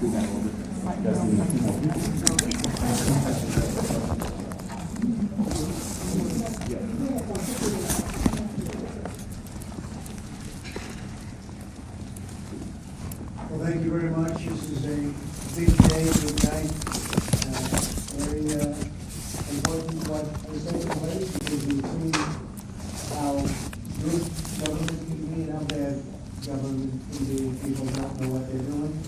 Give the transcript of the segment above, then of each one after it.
Well, thank you very much. This is a big day, big night. Very important what is taking place, because we've seen how good government can be and how bad government can be. People don't know what they're doing.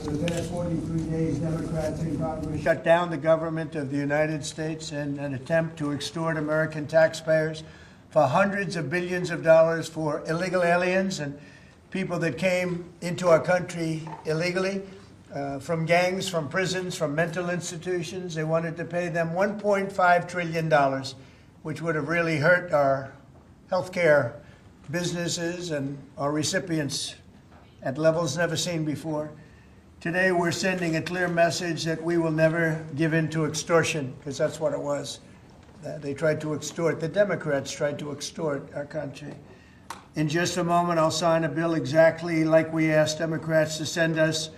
For the past 43 days, Democrats in Congress shut down the government of the United States in an attempt to extort American taxpayers for hundreds of billions of dollars for illegal aliens and people that came into our country illegally, from gangs, from prisons, from mental institutions. They wanted to pay them $1.5 trillion, which would have really hurt our healthcare businesses and our recipients at levels never seen before. Today, we're sending a clear message that we will never give in to extortion, because that's what it was. They tried to extort, the Democrats tried to extort our country. In just a moment, I'll sign a bill exactly like we asked Democrats to send us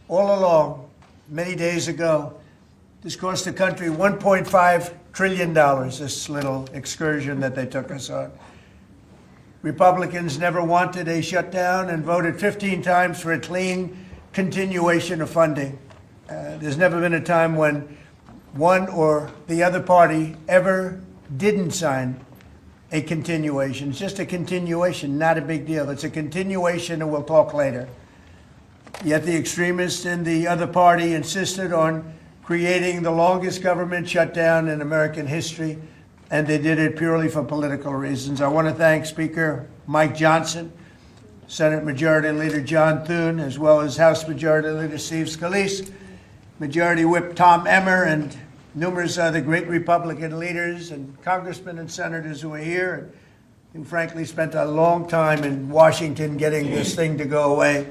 all along, many days ago. This cost the country $1.5 trillion, this little excursion that they took us on. Republicans never wanted a shutdown and voted 15 times for a clean continuation of funding. There's never been a time when one or the other party ever didn't sign a continuation. It's just a continuation, not a big deal. It's a continuation, and we'll talk later. Yet the extremists in the other party insisted on creating the longest government shutdown in American history, and they did it purely for political reasons. I want to thank Speaker Mike Johnson, Senate Majority Leader John Thune, as well as House Majority Leader Steve Scalise, Majority Whip Tom Emmer, and numerous other great Republican leaders and congressmen and senators who are here and who frankly spent a long time in Washington getting this thing to go away.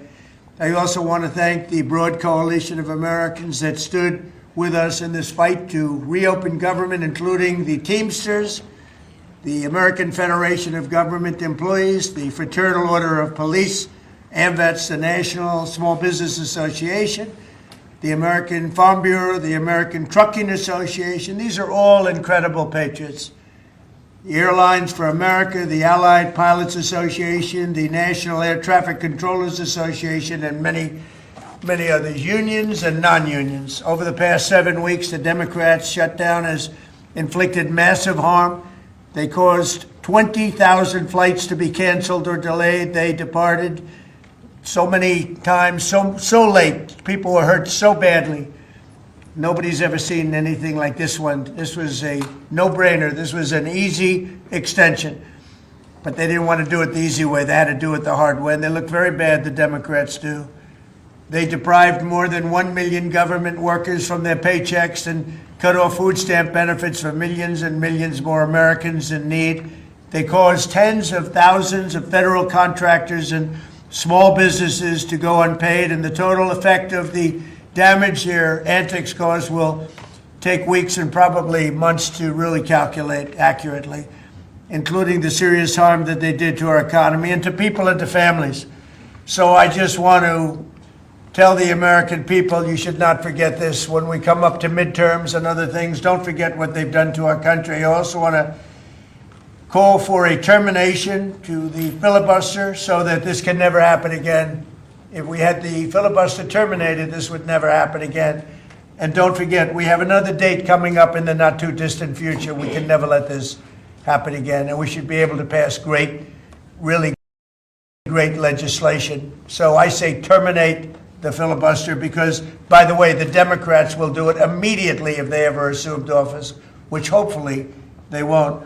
I also want to thank the broad coalition of Americans that stood with us in this fight to reopen government, including the Teamsters, the American Federation of Government Employees, the Fraternal Order of Police, AMVETS, the National Small Business Association, the American Farm Bureau, the American Trucking Association. These are all incredible patriots. The Airlines for America, the Allied Pilots Association, the National Air Traffic Controllers Association, and many, many others, unions and non-unions. Over the past 7 weeks, the Democrats' shutdown has inflicted massive harm. They caused 20,000 flights to be canceled or delayed. They departed so many times, so late. People were hurt so badly. Nobody's ever seen anything like this one. This was a no-brainer. This was an easy extension. But they didn't want to do it the easy way. They had to do it the hard way. And they look very bad, the Democrats do. They deprived more than 1 million government workers from their paychecks and cut off food stamp benefits for millions and millions more Americans in need. They caused tens of thousands of federal contractors and small businesses to go unpaid, and the total effect of the damage their antics caused will take weeks and probably months to really calculate accurately, including the serious harm that they did to our economy and to people and to families. So I just want to tell the American people, you should not forget this. When we come up to midterms and other things, don't forget what they've done to our country. I also want to call for a termination to the filibuster so that this can never happen again. If we had the filibuster terminated, this would never happen again. And don't forget, we have another date coming up in the not too distant future. We can never let this happen again. And we should be able to pass great, really great legislation. So I say terminate the filibuster because, by the way, the Democrats will do it immediately if they ever assumed office, which hopefully they won't.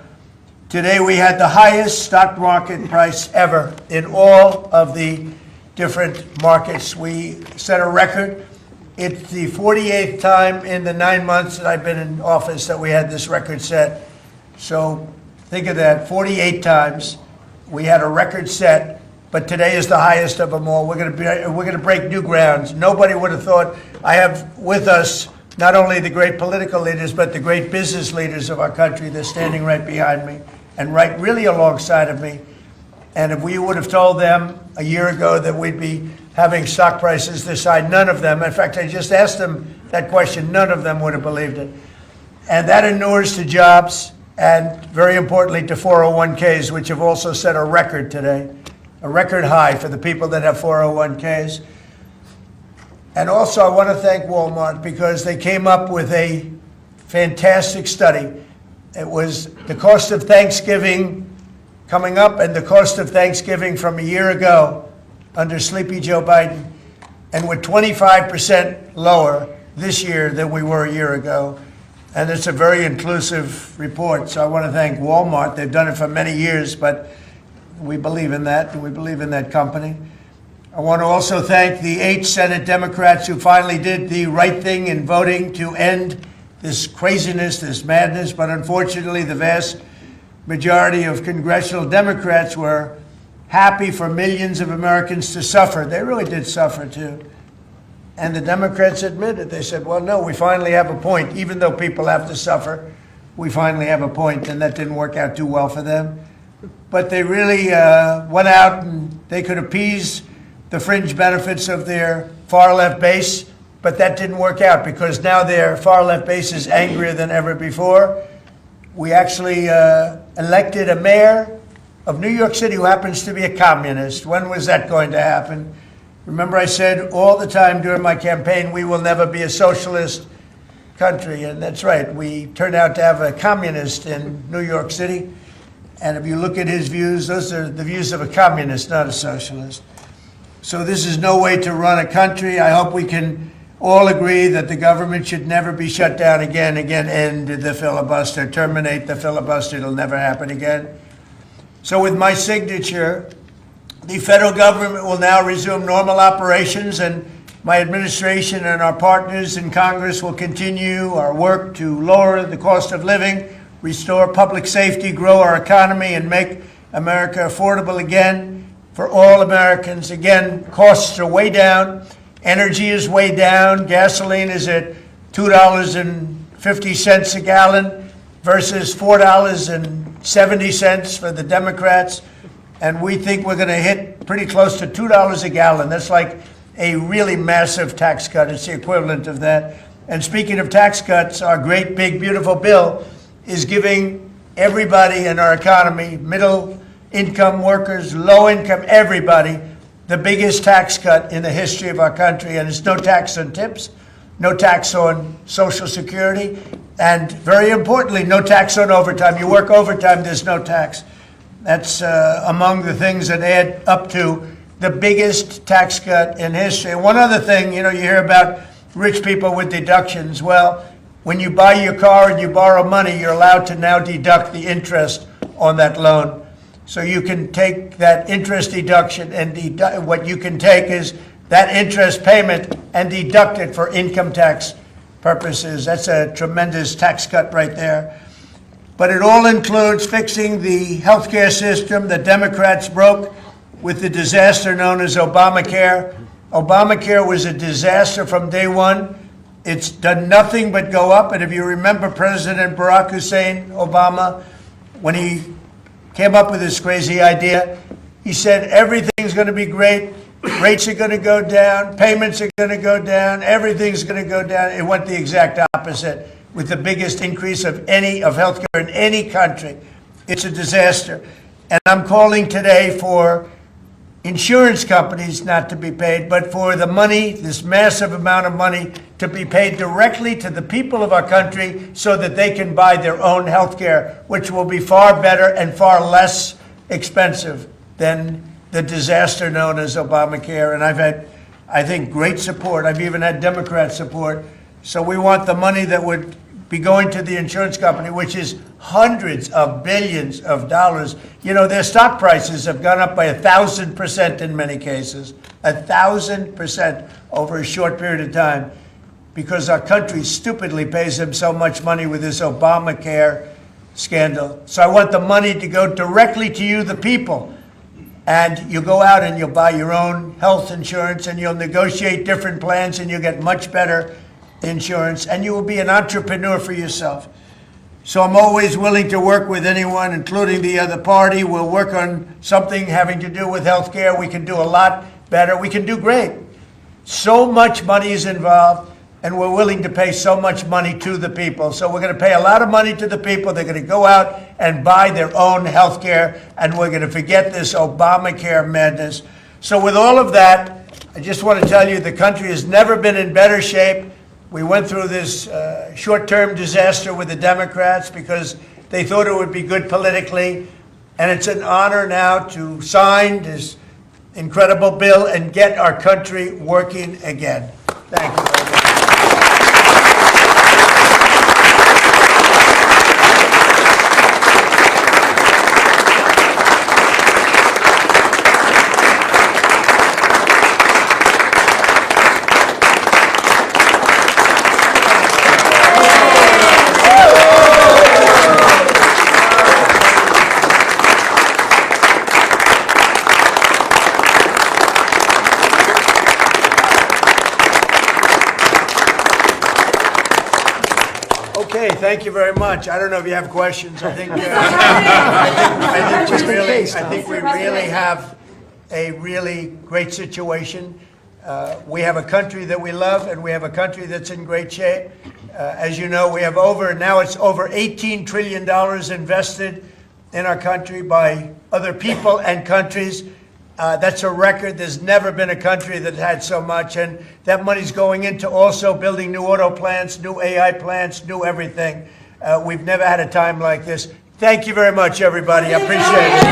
Today we had the highest stock market price ever in all of the different markets. We set a record. It's the 48th time in the 9 months that I've been in office that we had this record set. So think of that, 48 times we had a record set, but today is the highest of them all. We're going to break new grounds. Nobody would have thought. I have with us not only the great political leaders, but the great business leaders of our country. They're standing right behind me and really alongside of me. And if we would have told them a year ago that we'd be having stock prices this high. None of them. In fact, I just asked them that question. None of them would have believed it. And that inures to jobs and, very importantly, to 401ks, which have also set a record today, a record high for the people that have 401ks. And also, I want to thank Walmart because they came up with a fantastic study. It was the cost of Thanksgiving coming up and the cost of Thanksgiving from a year ago under Sleepy Joe Biden, and we're 25% lower this year than we were a year ago. And it's a very inclusive report, so I want to thank Walmart. They've done it for many years, but we believe in that, and we believe in that company. I want to also thank the 8 Senate Democrats who finally did the right thing in voting to end this craziness, this madness, but unfortunately the vast majority of congressional Democrats were happy for millions of Americans to suffer. They really did suffer too. And the Democrats admitted, they said, well, no, we finally have a point. Even though people have to suffer, we finally have a point, and that didn't work out too well for them. But they really went out and they could appease the fringe benefits of their far-left base, but that didn't work out because now their far-left base is angrier than ever before. We actually elected a mayor of New York City who happens to be a communist. When was that going to happen? Remember, I said all the time during my campaign, we will never be a socialist country, and that's right. We turned out to have a communist in New York City, and if you look at his views, those are the views of a communist, not a socialist. So this is no way to run a country. I hope we can all agree that the government should never be shut down again, end the filibuster, terminate the filibuster. It'll never happen again. So with my signature, the federal government will now resume normal operations, and my administration and our partners in Congress will continue our work to lower the cost of living, restore public safety, grow our economy, and make America affordable again for all Americans. Again, costs are way down. Energy is way down. Gasoline is at $2.50 a gallon versus $4.70 for the Democrats. And we think we're going to hit pretty close to $2 a gallon. That's like a really massive tax cut. It's the equivalent of that. And speaking of tax cuts, our great, big, beautiful bill is giving everybody in our economy, middle income workers, low income, everybody, the biggest tax cut in the history of our country. And it's no tax on tips, no tax on Social Security, and very importantly, no tax on overtime. You work overtime, there's no tax. That's among the things that add up to the biggest tax cut in history. And one other thing, you hear about rich people with deductions. Well, when you buy your car and you borrow money, you're allowed to now deduct the interest on that loan. So you can take that interest deduction and what you can take is that interest payment and deduct it for income tax purposes. That's a tremendous tax cut right there. But it all includes fixing the healthcare system that Democrats broke with the disaster known as Obamacare. Obamacare was a disaster from day one. It's done nothing but go up. And if you remember President Barack Hussein Obama, when he came up with this crazy idea, he said everything's going to be great, rates are going to go down, payments are going to go down, everything's going to go down. It went the exact opposite, with the biggest increase of healthcare in any country. It's a disaster. And I'm calling today for insurance companies not to be paid, but for the money, this massive amount of money, to be paid directly to the people of our country so that they can buy their own health care, which will be far better and far less expensive than the disaster known as Obamacare. And I've had, I think, great support. I've even had Democrat support. So we want the money that would be going to the insurance company, which is hundreds of billions of dollars. Their stock prices have gone up by 1,000% in many cases, 1,000% over a short period of time, because our country stupidly pays them so much money with this Obamacare scandal. So I want the money to go directly to you, the people. And you go out and you'll buy your own health insurance and you'll negotiate different plans and you'll get much better insurance, and you will be an entrepreneur for yourself. So I'm always willing to work with anyone, including the other party. We'll work on something having to do with health care. We can do a lot better, we can do great. So much money is involved, and we're willing to pay so much money to the people. So we're going to pay a lot of money to the people. They're going to go out and buy their own health care, and we're going to forget this Obamacare madness. So with all of that, I just want to tell you the country has never been in better shape. We went through this short-term disaster with the Democrats because they thought it would be good politically, and it's an honor now to sign this incredible bill and get our country working again. Thank you very much. Okay, thank you very much. I don't know if you have questions. I think we really have a really great situation. We have a country that we love, and we have a country that's in great shape. As you know, we have now it's over $18 trillion invested in our country by other people and countries. That's a record. There's never been a country that had so much, and that money's going into also building new auto plants, new AI plants, new everything. We've never had a time like this. Thank you very much, everybody. I appreciate it.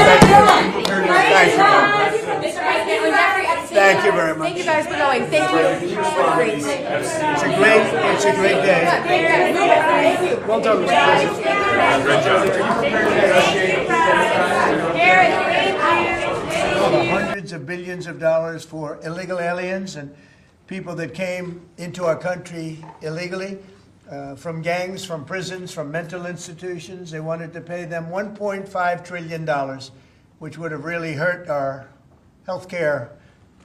Thank you very much. Thank you guys for going. Thank you. Great. It's a great day. Thank you. Well done, Mr. Hundreds of billions of dollars for illegal aliens and people that came into our country illegally, from gangs, from prisons, from mental institutions. They wanted to pay them $1.5 trillion, which would have really hurt our healthcare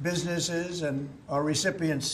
businesses and our recipients.